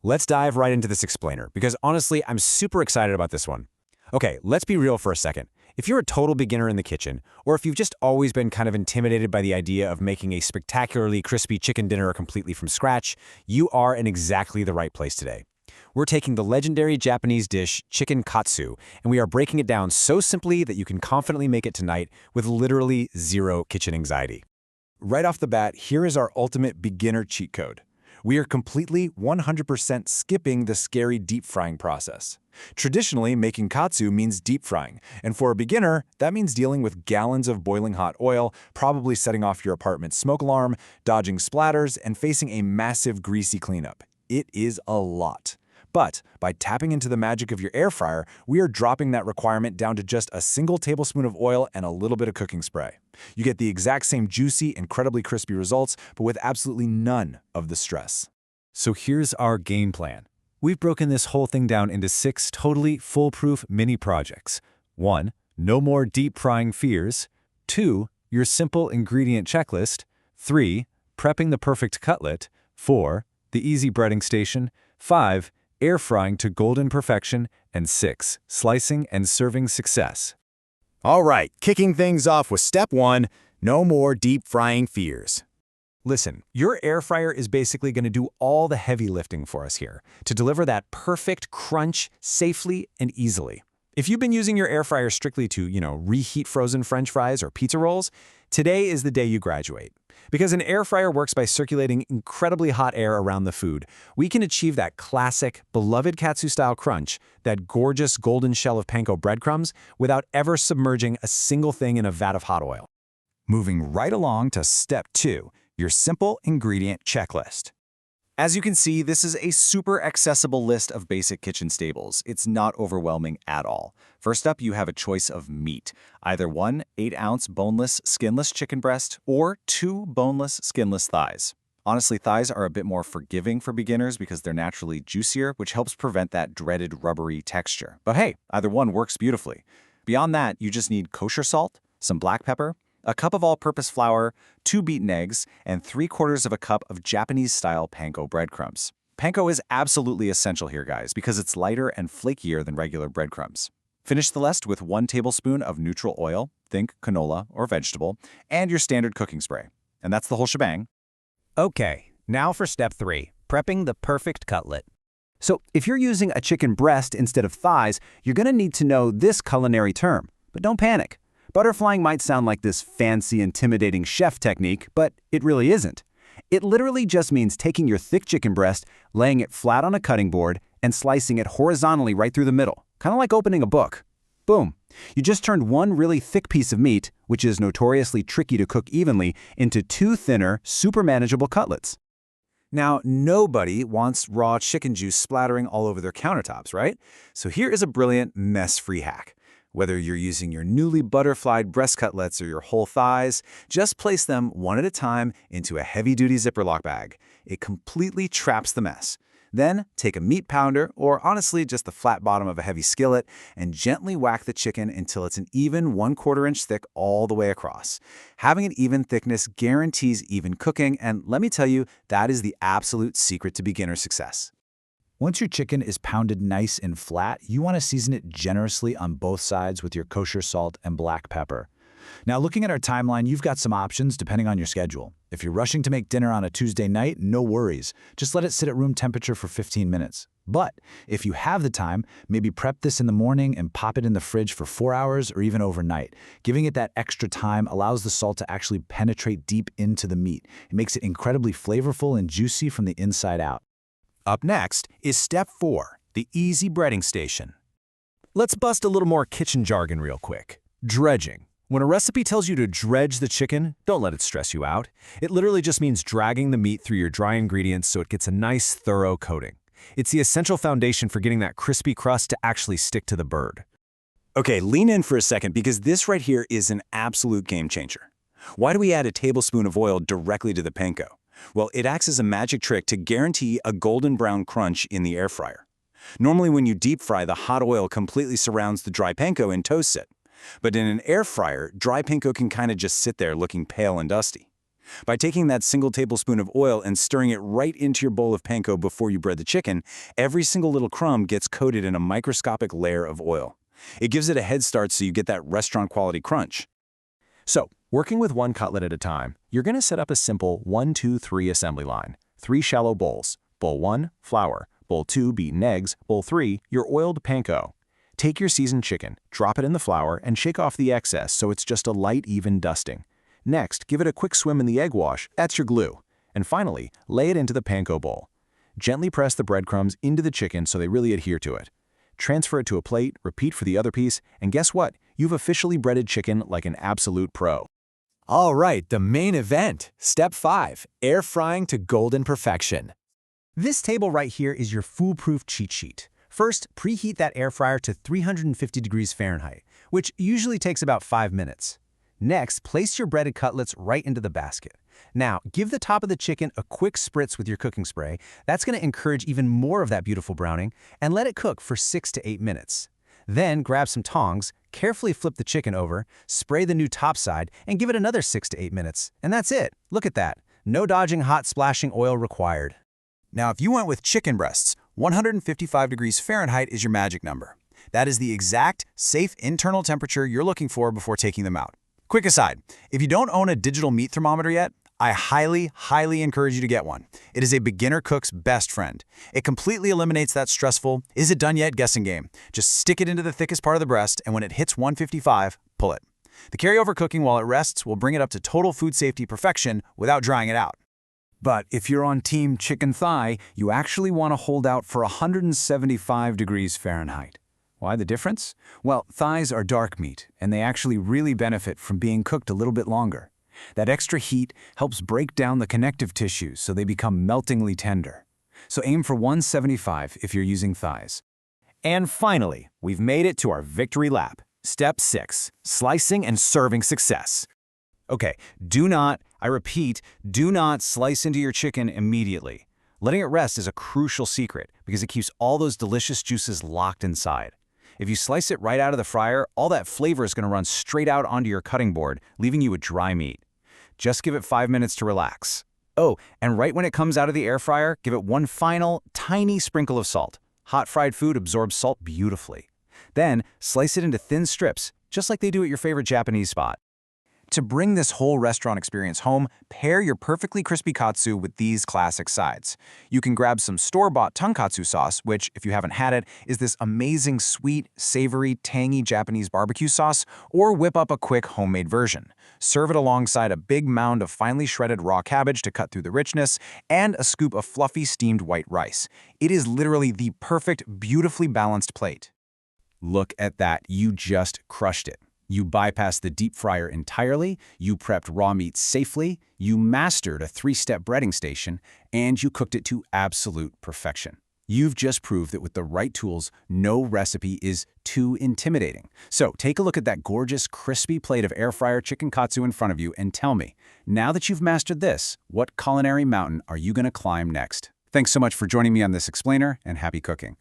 Let's dive right into this explainer, because honestly, I'm super excited about this one. Okay, let's be real for a second. If you're a total beginner in the kitchen, or if you've just always been kind of intimidated by the idea of making a spectacularly crispy chicken dinner completely from scratch, you are in exactly the right place today. We're taking the legendary Japanese dish chicken katsu, and we are breaking it down so simply that you can confidently make it tonight with literally zero kitchen anxiety. Right off the bat, here is our ultimate beginner cheat code. We are completely 100% skipping the scary deep frying process. Traditionally, making katsu means deep frying, and for a beginner, that means dealing with gallons of boiling hot oil, probably setting off your apartment's smoke alarm, dodging splatters, and facing a massive greasy cleanup. It is a lot. But by tapping into the magic of your air fryer, we are dropping that requirement down to just a single tablespoon of oil and a little bit of cooking spray. You get the exact same juicy, incredibly crispy results, but with absolutely none of the stress. So here's our game plan. We've broken this whole thing down into 6 totally foolproof mini projects. 1. No more deep frying fears. 2. Your simple ingredient checklist. 3. Prepping the perfect cutlet. 4. The easy breading station. 5. Air frying to golden perfection. And 6. Slicing and serving success. All right, kicking things off with step 1, no more deep frying fears. Listen, your air fryer is basically going to do all the heavy lifting for us here to deliver that perfect crunch safely and easily. If you've been using your air fryer strictly to, reheat frozen French fries or pizza rolls, today is the day you graduate. Because an air fryer works by circulating incredibly hot air around the food, we can achieve that classic, beloved katsu-style crunch, that gorgeous golden shell of panko breadcrumbs, without ever submerging a single thing in a vat of hot oil. Moving right along to step 2, your simple ingredient checklist. As you can see, this is a super accessible list of basic kitchen staples. It's not overwhelming at all. First up, you have a choice of meat. Either 1 8-ounce boneless, skinless chicken breast or 2 boneless, skinless thighs. Honestly, thighs are a bit more forgiving for beginners because they're naturally juicier, which helps prevent that dreaded rubbery texture. But hey, either one works beautifully. Beyond that, you just need kosher salt, some black pepper, a cup of all-purpose flour, 2 beaten eggs, and 3/4 of a cup of Japanese-style panko breadcrumbs. Panko is absolutely essential here, guys, because it's lighter and flakier than regular breadcrumbs. Finish the rest with 1 tablespoon of neutral oil, think canola or vegetable, and your standard cooking spray. And that's the whole shebang. Okay, now for step 3, prepping the perfect cutlet. So if you're using a chicken breast instead of thighs, you're going to need to know this culinary term. But don't panic. Butterflying might sound like this fancy, intimidating chef technique, but it really isn't. It literally just means taking your thick chicken breast, laying it flat on a cutting board, and slicing it horizontally right through the middle, kind of like opening a book. Boom. You just turned one really thick piece of meat, which is notoriously tricky to cook evenly, into 2 thinner, super manageable cutlets. Now, nobody wants raw chicken juice splattering all over their countertops, right? So here is a brilliant mess-free hack. Whether you're using your newly butterflied breast cutlets or your whole thighs, just place them one at a time into a heavy-duty Ziploc bag. It completely traps the mess. Then take a meat pounder, or honestly just the flat bottom of a heavy skillet, and gently whack the chicken until it's an even 1/4 inch thick all the way across. Having an even thickness guarantees even cooking, and let me tell you, that is the absolute secret to beginner success. Once your chicken is pounded nice and flat, you want to season it generously on both sides with your kosher salt and black pepper. Now, looking at our timeline, you've got some options depending on your schedule. If you're rushing to make dinner on a Tuesday night, no worries. Just let it sit at room temperature for 15 minutes. But if you have the time, maybe prep this in the morning and pop it in the fridge for 4 hours or even overnight. Giving it that extra time allows the salt to actually penetrate deep into the meat. It makes it incredibly flavorful and juicy from the inside out. Up next is step 4, the easy breading station. Let's bust a little more kitchen jargon real quick. Dredging. When a recipe tells you to dredge the chicken, don't let it stress you out. It literally just means dragging the meat through your dry ingredients so it gets a nice, thorough coating. It's the essential foundation for getting that crispy crust to actually stick to the bird. Okay, lean in for a second because this right here is an absolute game changer. Why do we add a tablespoon of oil directly to the panko? Well, it acts as a magic trick to guarantee a golden brown crunch in the air fryer. Normally when you deep fry, the hot oil completely surrounds the dry panko and toasts it. But in an air fryer, dry panko can kind of just sit there looking pale and dusty. By taking that single tablespoon of oil and stirring it right into your bowl of panko before you bread the chicken, every single little crumb gets coated in a microscopic layer of oil. It gives it a head start so you get that restaurant-quality crunch. So, working with one cutlet at a time, you're going to set up a simple 1-2-3 assembly line. 3 shallow bowls. Bowl 1, flour. Bowl 2, beaten eggs. Bowl 3, your oiled panko. Take your seasoned chicken, drop it in the flour, and shake off the excess so it's just a light, even dusting. Next, give it a quick swim in the egg wash. That's your glue. And finally, lay it into the panko bowl. Gently press the breadcrumbs into the chicken so they really adhere to it. Transfer it to a plate, repeat for the other piece, and guess what? You've officially breaded chicken like an absolute pro. All right, the main event. Step 5, air frying to golden perfection. This table right here is your foolproof cheat sheet. First, preheat that air fryer to 350 degrees Fahrenheit, which usually takes about 5 minutes. Next, place your breaded cutlets right into the basket. Now, give the top of the chicken a quick spritz with your cooking spray. That's going to encourage even more of that beautiful browning, and let it cook for 6 to 8 minutes. Then, grab some tongs, carefully flip the chicken over, spray the new top side, and give it another 6 to 8 minutes. And that's it. Look at that. No dodging hot splashing oil required. Now, if you went with chicken breasts, 155 degrees Fahrenheit is your magic number. That is the exact, safe internal temperature you're looking for before taking them out. Quick aside, if you don't own a digital meat thermometer yet, I highly encourage you to get one. It is a beginner cook's best friend. It completely eliminates that stressful, is it done yet guessing game. Just stick it into the thickest part of the breast, and when it hits 155, pull it. The carryover cooking while it rests will bring it up to total food safety perfection without drying it out. But if you're on team chicken thigh, you actually want to hold out for 175 degrees Fahrenheit. Why the difference? Well, thighs are dark meat, and they actually really benefit from being cooked a little bit longer. That extra heat helps break down the connective tissues so they become meltingly tender. So aim for 175 if you're using thighs. And finally, we've made it to our victory lap. Step 6, slicing and serving success. Okay, I repeat, do not slice into your chicken immediately. Letting it rest is a crucial secret because it keeps all those delicious juices locked inside. If you slice it right out of the fryer, all that flavor is going to run straight out onto your cutting board, leaving you with dry meat. Just give it 5 minutes to relax. Oh, and right when it comes out of the air fryer, give it one final, tiny sprinkle of salt. Hot fried food absorbs salt beautifully. Then, slice it into thin strips, just like they do at your favorite Japanese spot. To bring this whole restaurant experience home, pair your perfectly crispy katsu with these classic sides. You can grab some store-bought tonkatsu sauce, which, if you haven't had it, is this amazing sweet, savory, tangy Japanese barbecue sauce, or whip up a quick homemade version. Serve it alongside a big mound of finely shredded raw cabbage to cut through the richness, and a scoop of fluffy steamed white rice. It is literally the perfect, beautifully balanced plate. Look at that, you just crushed it. You bypassed the deep fryer entirely, you prepped raw meat safely, you mastered a 3-step breading station, and you cooked it to absolute perfection. You've just proved that with the right tools, no recipe is too intimidating. So take a look at that gorgeous, crispy plate of Air Fryer Chicken Katsu in front of you and tell me, now that you've mastered this, what culinary mountain are you going to climb next? Thanks so much for joining me on this explainer, and happy cooking.